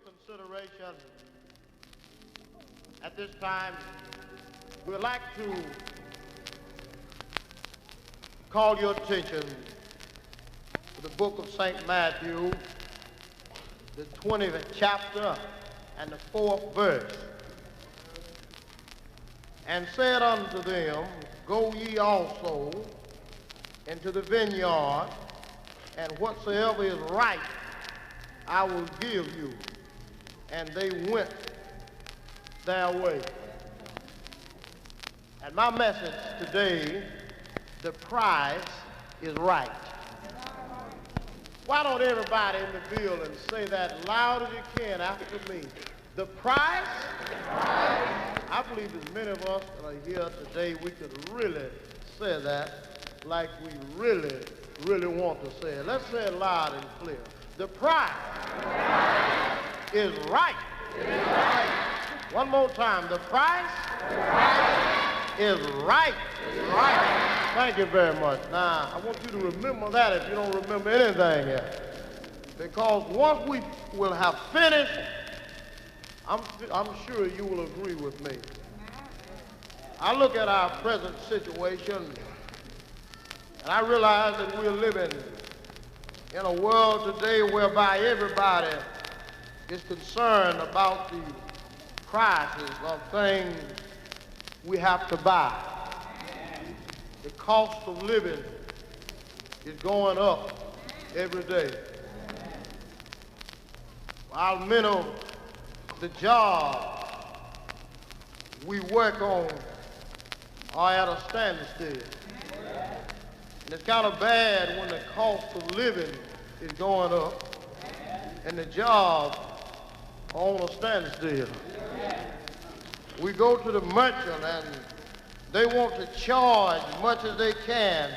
consideration, at this time, we'd like to call your attention to the book of St. Matthew, the 20th chapter and the 4th verse. And said unto them, Go ye also into the vineyard, and whatsoever is right I will give you. And they went their way. And my message today, the price is right. Why don't everybody in the building say that loud as you can after me? The price? I believe as many of us that are here today, we could really say that like we really, really want to say it. Let's say it loud and clear. The price is right. One more time. The price is right. Thank you very much. Now, I want you to remember that if you don't remember anything yet. Because once we will have finished, I'm sure you will agree with me. I look at our present situation, and I realize that we're living in a world today whereby everybody is concerned about the prices of things we have to buy. The cost of living is going up every day. While many of the jobs we work on are at a standstill. And it's kind of bad when the cost of living is going up and the jobs are on a standstill. We go to the merchant and they want to charge as much as they can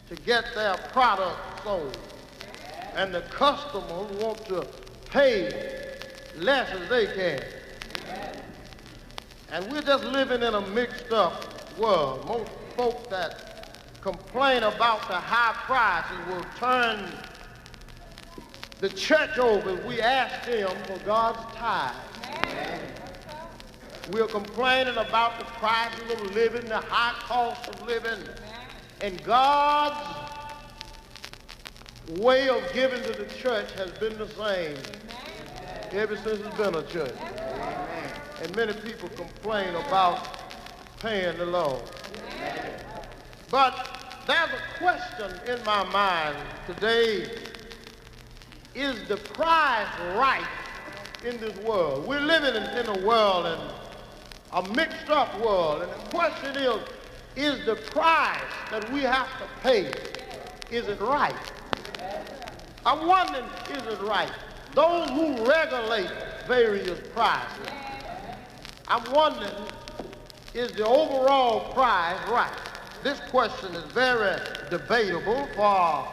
to get their product sold. And the customers want to pay less as they can. And we're just living in a mixed up world. Most folks that complain about the high prices will turn the church over if we ask them for God's tithe. We're complaining about the prices of living, the high cost of living, and God's way of giving to the church has been the same ever since it's been a church. And many people complain about paying the Lord. But there's a question in my mind today. Is the price right in this world? We're living in a world, and a mixed up world. And the question is the price that we have to pay, is it right? I'm wondering, is it right? Those who regulate various prices, I'm wondering, is the overall price right? This question is very debatable, for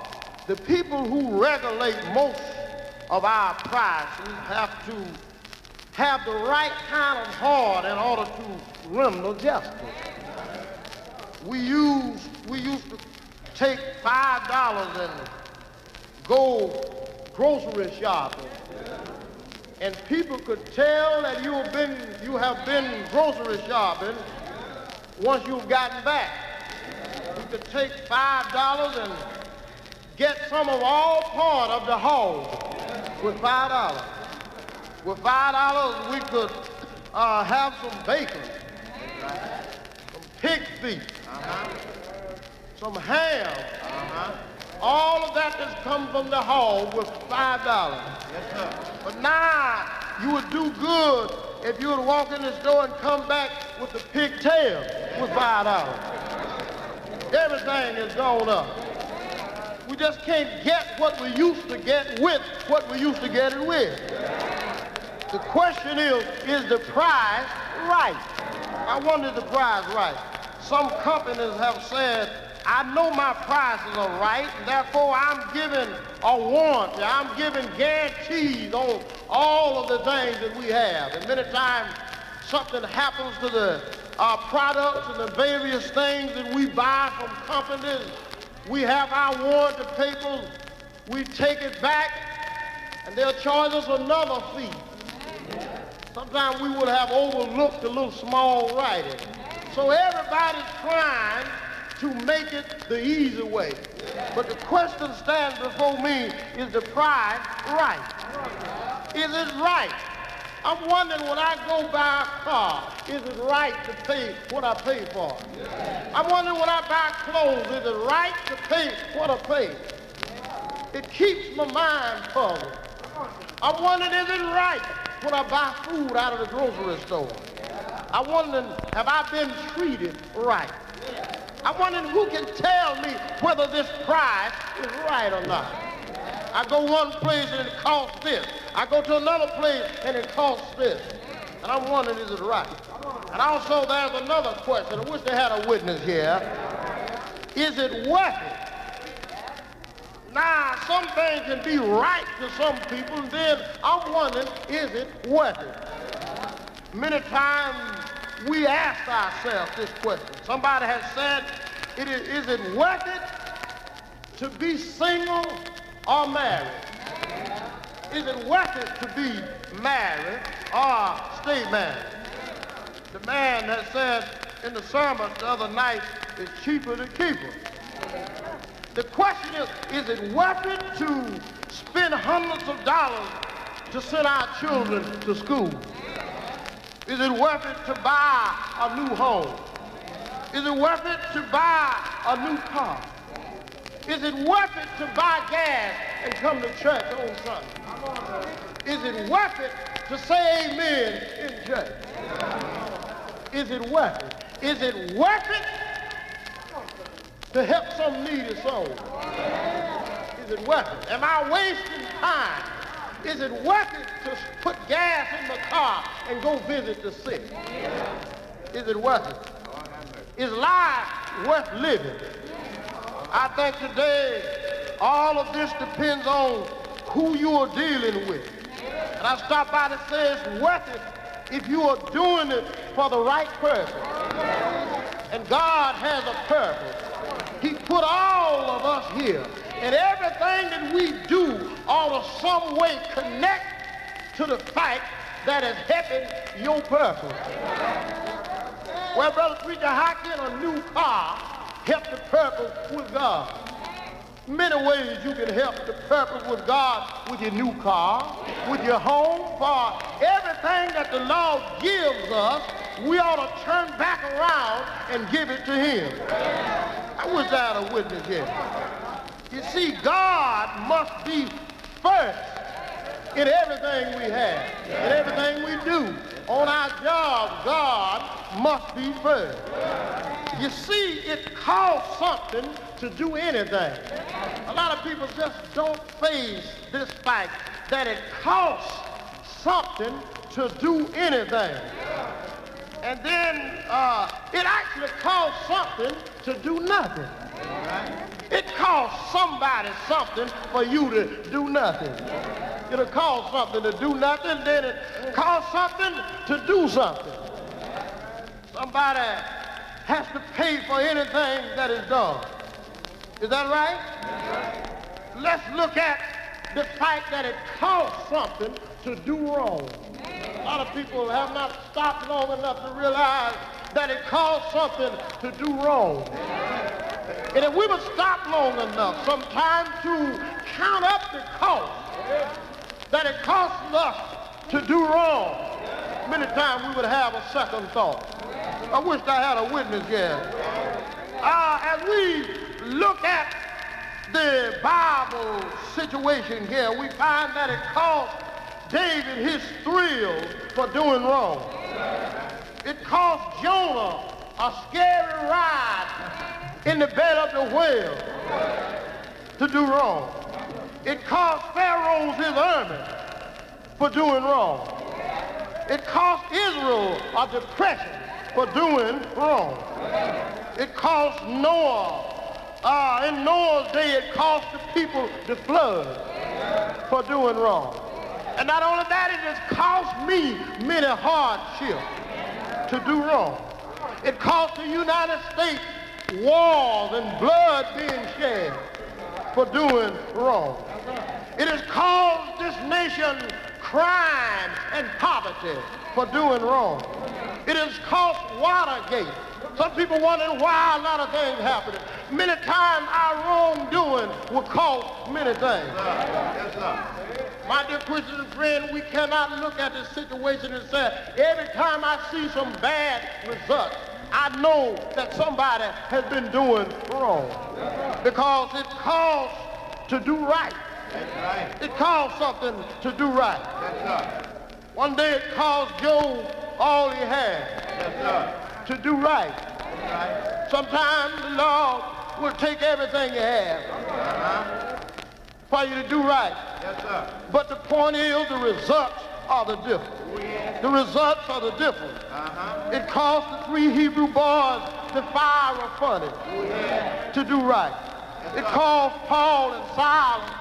the people who regulate most of our prices have to have the right kind of heart in order to render justice. We used to take $5 and go grocery shopping, and people could tell that you have been grocery shopping once you've gotten back. You could take $5 and get some of all part of the haul with $5. With $5 we could have some bacon, some pig feet, some ham, all of that that's come from the haul with $5. Yes, sir. But now you would do good if you would walk in the store and come back with the pigtail with $5. Everything has gone up. We just can't get what we used to get with what we used to get it with. The question is the price right? I wonder if the price right. Some companies have said, I know my prices are right, and therefore I'm giving a warranty. I'm giving guarantees on all of the things that we have. And many times something happens to the products and the various things that we buy from companies. We have our warranty papers. We take it back, and they'll charge us another fee. Sometimes we would have overlooked a little small writing. So everybody's trying to make it the easy way. But the question stands before me, is the price right? Is it right? I'm wondering, when I go buy a car, is it right to pay what I pay for? I'm wondering, when I buy clothes, is it right to pay what I pay? It keeps my mind puzzled. I'm wondering, is it right when I buy food out of the grocery store? I'm wondering, have I been treated right? I'm wondering, who can tell me whether this price is right or not? I go one place and it costs this. I go to another place and it costs this. And I'm wondering, is it right? And also there's another question. I wish they had a witness here. Is it worth it? Now, some things can be right to some people, and then I'm wondering, is it worth it? Many times we ask ourselves this question. Somebody has said, is it worth it to be single or married? Is it worth it to be married or stay married? The man that said in the sermon the other night, it's cheaper to keep her. The question is it worth it to spend hundreds of dollars to send our children to school? Is it worth it to buy a new home? Is it worth it to buy a new car? Is it worth it to buy gas and come to church on Sunday? Is it worth it to say amen in church? Is it worth it? Is it worth it to help some needy soul? Is it worth it? Am I wasting time? Is it worth it to put gas in the car and go visit the sick? Is it worth it? Is life worth living? I think today all of this depends on who you are dealing with. And I stop by to say it's worth it if you are doing it for the right purpose. And God has a purpose. He put all of us here. And everything that we do ought to some way connect to the fact that is helping your purpose. Well, Brother Preacher, how can a new car help the purpose with God? Many ways you can help the purpose with God, with your new car, with your home. For everything that the Lord gives us, we ought to turn back around and give it to Him. I wish I had a witness here. You see, God must be first in everything we have, in everything we do. On our job, God must be first. You see, it costs something to do anything. A lot of people just don't face this fact that it costs something to do anything. And then it actually costs something to do nothing. It costs somebody something for you to do nothing. It'll cost something to do nothing, then it costs something to do something. Somebody has to pay for anything that is done. Is that right? Let's look at the fact that it costs something to do wrong. A lot of people have not stopped long enough to realize that it costs something to do wrong. And if we would stop long enough sometime to count up the cost that it costs us to do wrong, many times we would have a second thought. I wish I had a witness here. As we look at the Bible situation here, we find that it cost David his thrill for doing wrong. It cost Jonah a scary ride in the belly of the whale to do wrong. It cost Pharaoh his army for doing wrong. It cost Israel a depression for doing wrong. It cost Noah. In Noah's day, it cost the people the flood for doing wrong. And not only that, it just cost me many hardships to do wrong. It cost the United States wars and blood being shed for doing wrong. It has caused this nation crime and poverty for doing wrong. It has cost Watergate. Some people wondering why a lot of things happening. Many times our wrongdoing will cost many things. Yes, sir. My dear Christian friend, we cannot look at this situation and say, every time I see some bad results, I know that somebody has been doing wrong. Because it costs to do right. That's right. It costs something to do right. Yes, sir. One day it cost Job all he had Yes, sir. to do right. That's right. Sometimes the Lord will take everything you have for you to do right. Yes, sir. But the point is, the results are the difference. The results are the difference. It cost the 3 Hebrew boys the fire of furnace to do right. It cost Paul and Silas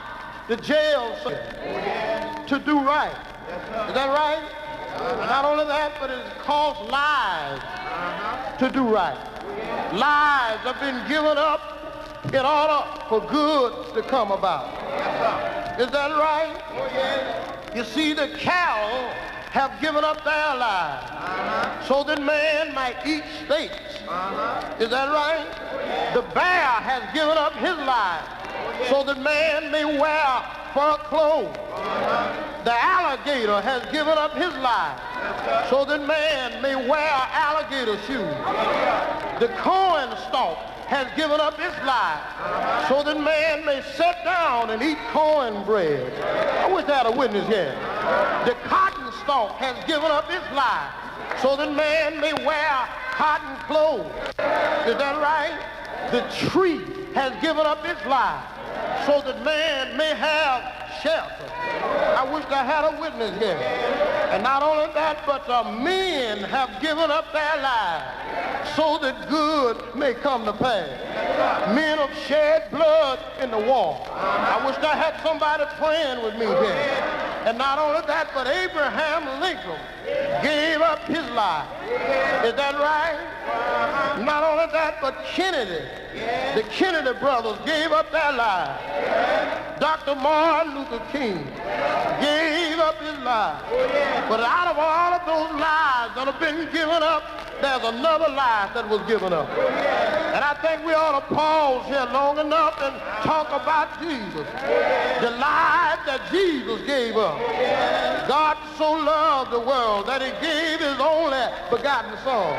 the jail cell to do right. Is that right? Not only that, but it cost lives to do right. Lives have been given up in order for good to come about. Is that right? You see, the cattle have given up their lives so that man might eat steaks. Is that right? The bear has given up his life so that man may wear fur clothes. The alligator has given up his life so that man may wear alligator shoes. The corn stalk has given up its life so that man may sit down and eat cornbread. I wish I had a witness here. The cotton stalk has given up its life so that man may wear cotton clothes. Is that right? The tree has given up its life so that man may have shelter. I wish I had a witness here. And not only that, but men have given up their lives so that good may come to pass. Men have shed blood in the war. I wish I had somebody praying with me here. And not only that, but Abraham Lincoln gave up his life. Is that right? Not only that, but Kennedy, the Kennedy brothers gave up their lives. Dr. Martin Luther King gave up his life. But out of all of those lives that have been given up, there's another life that was given up. And I think we ought to pause here long enough and talk about Jesus. The life that Jesus gave up. God so loved the world that he gave his only begotten Son.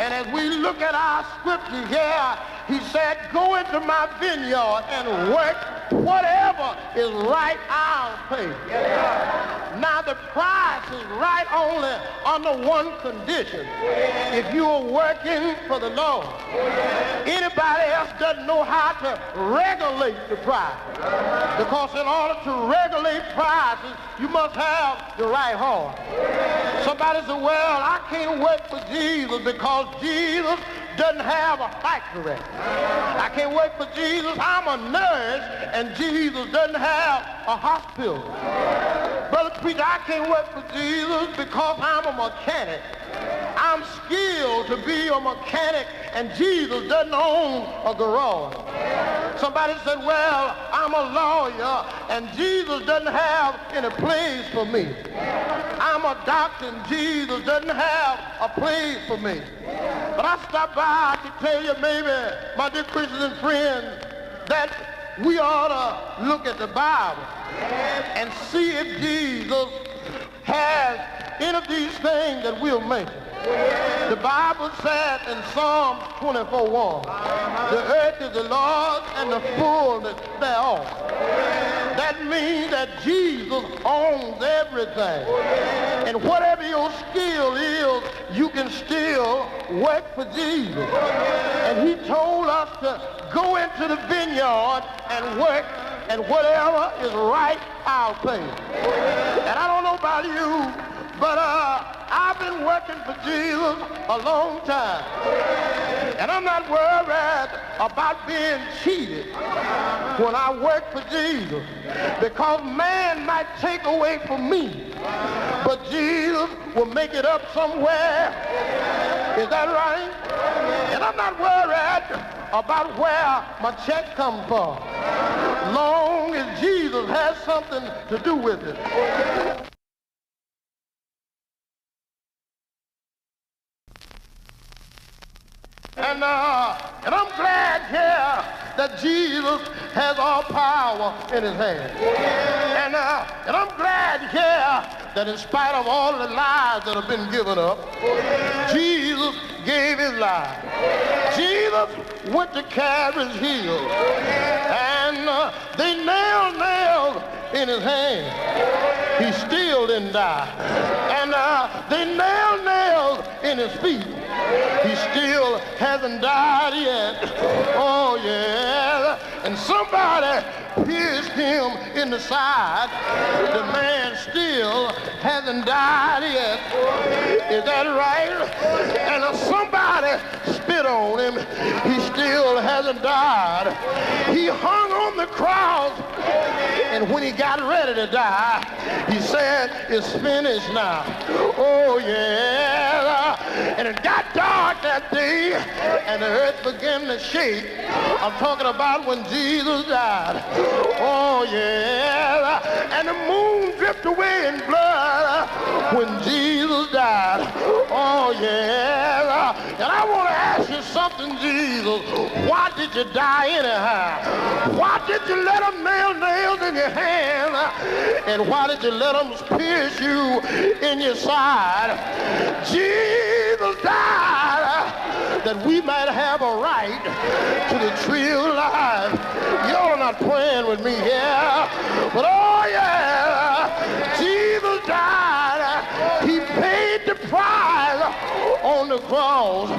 And as we look at our scripture here, he said, go into my vineyard and work whatever is right, I'll pay. Now the price is right only under one condition. If you are working for the Lord. Anybody else doesn't know how to regulate the price. Because in order to regulate prices, you must have the right heart. Somebody said, well, I can't work for Jesus because Jesus doesn't have a factory. I can't work for Jesus. I'm a nurse, and Jesus doesn't have a hospital. Brother preacher, I can't work for Jesus because I'm a mechanic. I'm skilled to be a mechanic, and Jesus doesn't own a garage. Somebody said, well, I'm a lawyer, and Jesus doesn't have any place for me. I'm a doctor, and Jesus doesn't have a place for me. But I stopped by to tell you, maybe, my dear Christians and friends, that we ought to look at the Bible and see if Jesus has any of these things that we'll mention. The Bible said in Psalm 24:1, the earth is the Lord's and the fullness thereof. That means that Jesus owns everything. And whatever your skill is, you can still work for Jesus. And he told us to go into the vineyard and work, and whatever is right, I'll pay. And I don't know about you, but I've been working for Jesus a long time. And I'm not worried about being cheated when I work for Jesus. Because man might take away from me, but Jesus will make it up somewhere. Is that right? And And I'm not worried about where my check comes from, long as Jesus has something to do with it. And I'm glad here that Jesus has all power in his hand. And I'm glad here that in spite of all the lies that have been given up, Jesus gave his life. Jesus went to Calvary's hill, and they nailed in his hand. He still didn't die. And they nailed in his feet. He still hasn't died yet. Oh, yeah. And somebody pierced him in the side. The man still hasn't died yet. Is that right? And somebody spit on him. He still hasn't died. He hung on the cross, and when he got ready to die, he said, it's finished now. Oh, yeah. And it got dark that day, and the earth began to shake. I'm talking about when Jesus died. Oh, yeah. And the moon dripped away in blood when Jesus died. Oh, yeah. And I want to ask you something, Jesus. Why did you die anyhow? Why did you let them nail nails in your hand? And why did you let them pierce you in your side? Jesus died that we might have a right to the tree of life. Y'all are not praying with me here, but oh yeah, Jesus died. He paid the price on the cross.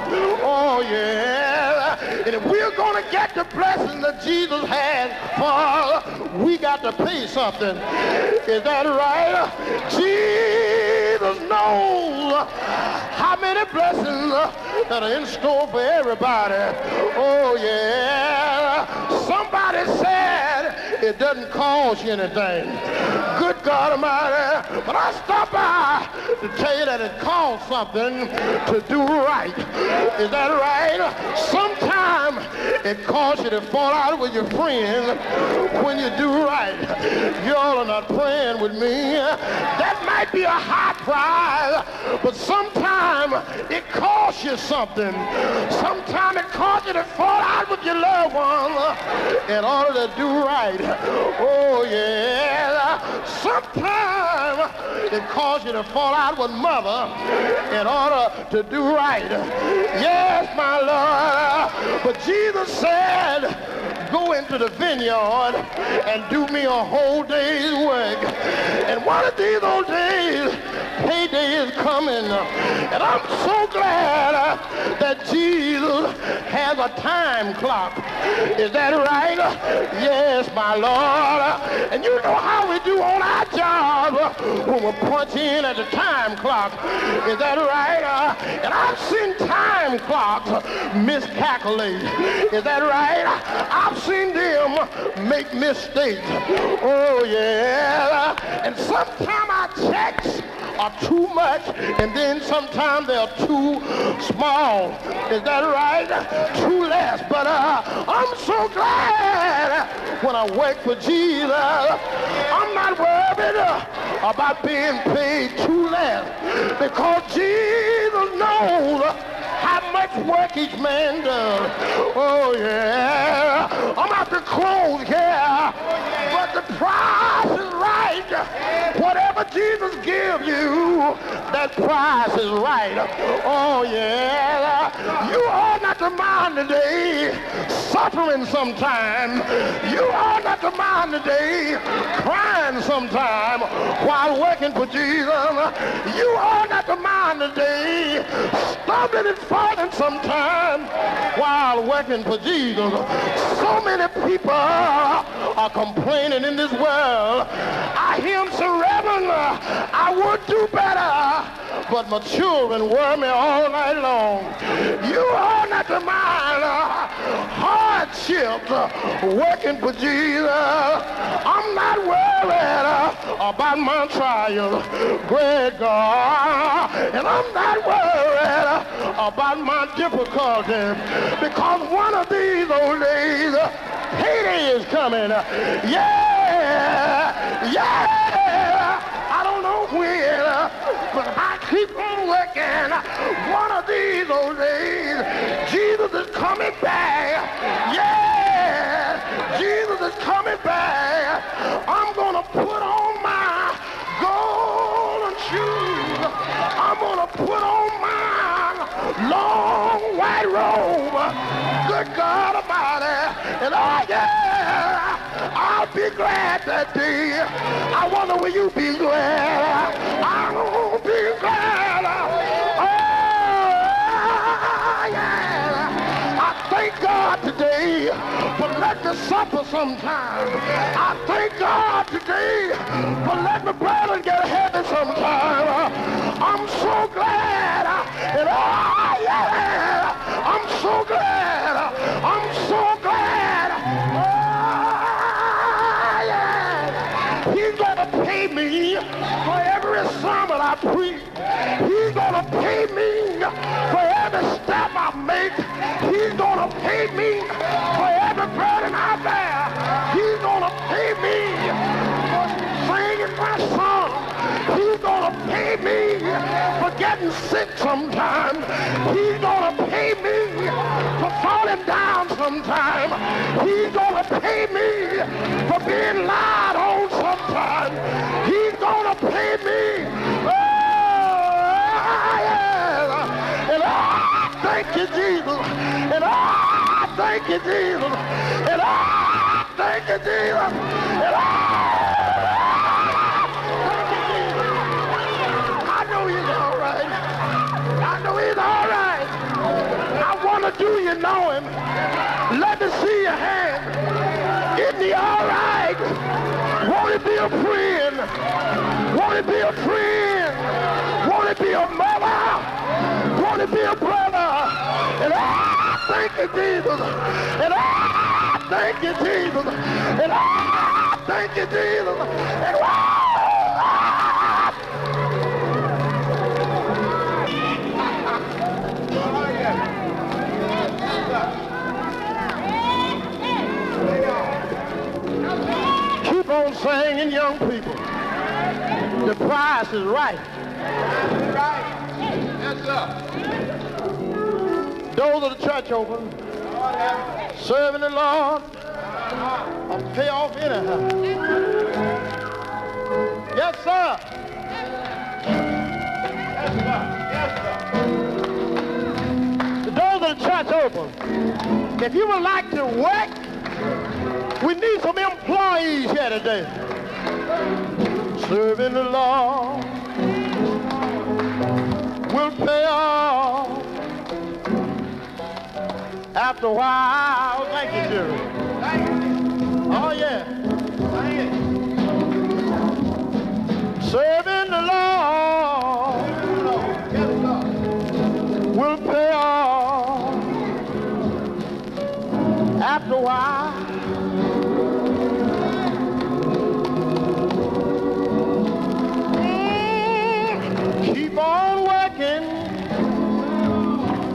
Oh yeah, and if we're going to get the blessing that Jesus had for us, we got to pay something. Is that right? Jesus knows how many blessings that are in store for everybody. Oh yeah. Somebody said it doesn't cost you anything. Good God Almighty. But I stopped by to tell you that it costs something to do right. Is that right? Sometimes it costs you to fall out with your friends when you do right. Y'all are not praying with me. That might be a high price, but sometimes it costs you something. Sometimes it costs you to fall out with your loved ones in order to do right. Oh, yeah. Sometimes it costs you to fall out with mother in order to do right. Yes, my Lord. But Jesus said, go into the vineyard and do me a whole day's work. And one of these old days, payday is coming. And I'm so glad that Jesus has a time clock. Is that right? Yes, my Lord. And you know how we do on our job when we punch in at the time clock. Is that right? And I've seen time clocks miscalculate. Is that right? I've seen them make mistakes. Oh, yeah. And sometimes our checks are too much, and then sometimes they're too small. Is that right? Too less. But I'm so glad when I work for Jesus, I'm not worried about being paid too less, because Jesus knows how much work each man does. Oh, yeah. I'm about to close here, but the price is right. Whatever Jesus gives you, that price is right. Oh, yeah. You ought not to mind today suffering sometime. You ought not to mind today crying sometime while working for Jesus. You ought not to mind today stumbling and falling sometime while working for Jesus. So many people are complaining in this world. I hear them say, Reverend, I would do better, but my children worry me all night long. You ought not to mind hardships working for Jesus. I'm not worried about my trials, great God, and I'm not worried about my difficulties, because one of these old days, payday is coming. Yeah. I don't know when, but I keep on working. One of these old days, Jesus is coming back. Yeah, Jesus is coming back. I'm going to put on my golden shoes. I'm going to put on my long white robe. Good God Almighty. And oh yeah, I'll be glad that day. I wonder will you be glad? I'll be glad. Oh yeah. I thank God today for letting me suffer sometime. I thank God today for letting my brother get heavy sometime. I'm so glad. And oh yeah, I'm so glad. I'm so glad. Oh yeah. He's gonna pay me for every sermon I preach. He's gonna pay me for every step I make. He's gonna pay me for every burden I bear. He's gonna pay me for singing my song. He's gonna pay me for getting sick sometimes. He's gonna pay me for falling down sometimes. He's gonna pay me for being lied on sometimes. He's gonna pay me. Oh, yeah. And I thank you, Jesus. And I thank you, Jesus. And I thank you, Jesus. And I know he's all right. I know he's all right. I want to do you know him. Let me see your hand. Isn't he all right? Won't it be a friend? Won't it be a friend? Won't it be a mother? Won't it be a brother? And I thank you, Jesus. And I thank you, Jesus. And I thank you, Jesus. And keep on singing, young people. The price is right. Right. Yes, sir. Doors of the church open. Serving the Lord. I'll pay off anyhow. Yes, sir. Yes, sir. The doors of the church open. If you would like to work, we need some employees here today. Serving the Lord will pay off after a while. Thank you, Jerry. Thank you. Oh, yeah. Thank you. Serving the Lord Yes, sir. will pay off after a while. Keep on working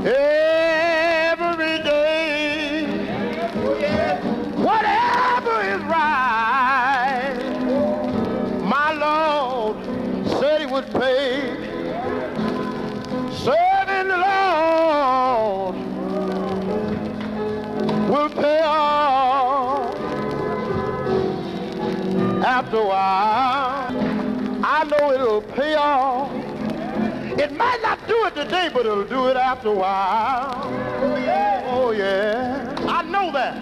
every day. Whatever is right, my Lord said he would pay. Serving the Lord will pay off after a while. I know it'll pay off. It might not do it today, but it'll do it after a while. Oh, yeah. Oh, yeah. I know that.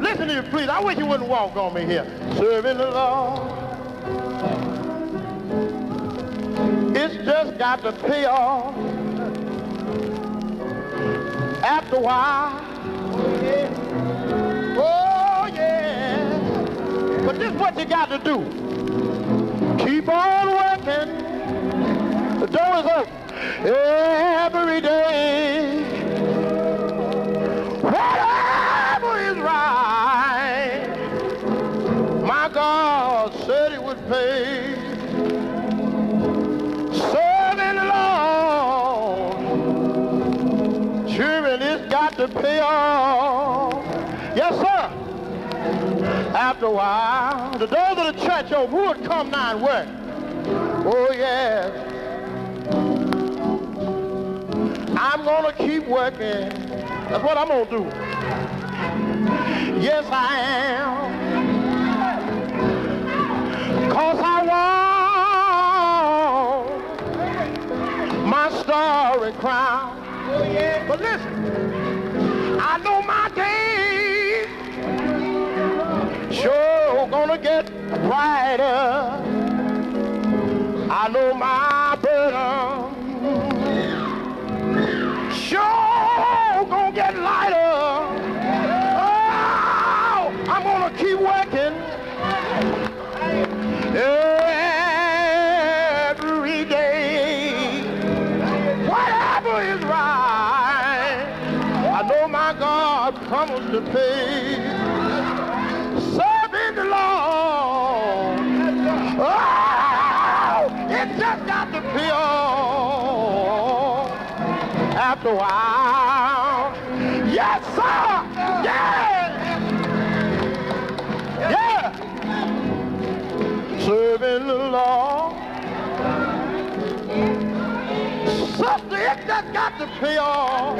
Listen to you, please. I wish you wouldn't walk on me here. Serving the Lord. It's just got to pay off after a while. Oh, yeah. But this is what you got to do. Keep on working. is open. Every day, whatever is right, my God said it would pay. Serving the Lord, children, it's got to pay off. Yes, sir. After a while, the doors of the church open. Who would come now and work? Oh, yes. I'm going to keep working. That's what I'm going to do. Yes, I am. 'Cause I want my starry crown. Oh, yeah. But listen, I know my days sure gonna get brighter. I know my burden sure gonna get lighter. Oh, I'm gonna keep working every day. Whatever is right, I know my God promised to pay. Serving the Lord, oh, it just got to pay off after a while. Yes, sir. Yeah. Yeah. Serving the Lord. Sister, it just got to pay off.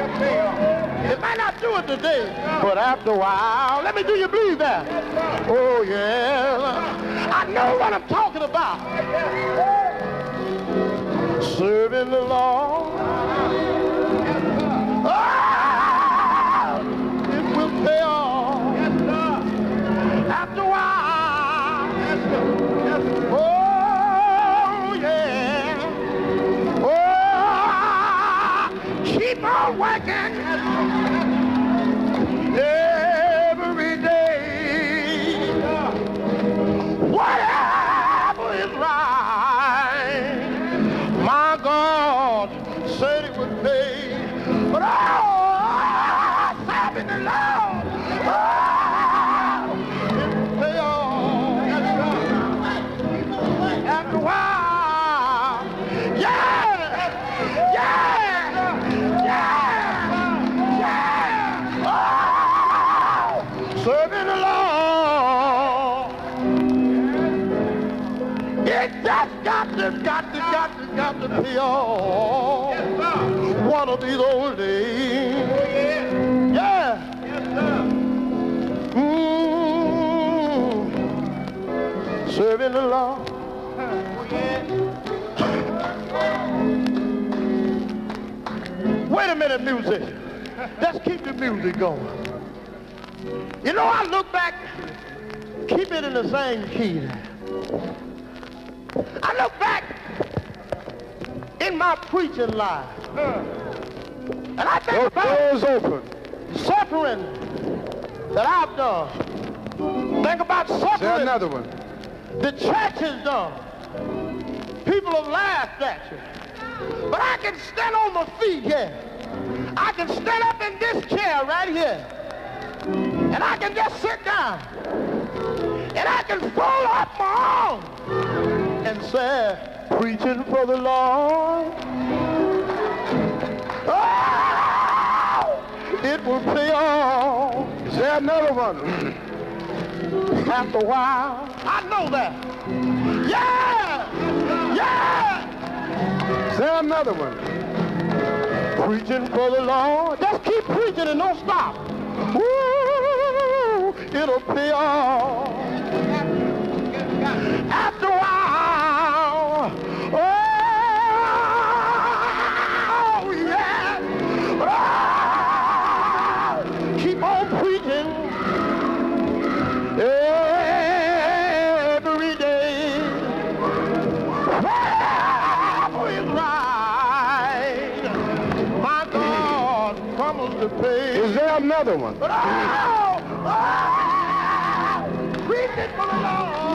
It might not do it today, but after a while, let me do you believe that? Oh, yeah. I know what I'm talking about. Serving the Lord. Oh, it will pay off. After a while. Oh, yeah. Oh, keep on working. Every day, whatever is right, my God said it would pay. But oh, serving the Lord, oh, it will pay off. After a while, yeah, yeah, yeah. Serving the Lord, it just got to pay off. One of these old days. Yeah. Serving the Lord. Wait a minute, musician. Let's keep the music going. You know, I look back, keep it in the same key. I look back in my preaching life, and I think about suffering that I've done. Think about suffering. There's another one. The church has done. People have laughed at you. But I can stand on my feet here. I can stand up in this chair right here. And I can just sit down. And I can fold up my arms and say, preaching for the Lord. Oh, it will pay off. Is there another one? After a while, I know that. Yeah! Yeah! Is there another one? Preaching for the Lord. Just keep preaching and don't stop. Woo! It'll pay off. After a while, oh, yeah. Oh, keep on preaching every day. Whatever is right, my God promised to pay. Is there another one? Oh, preaching for the Lord.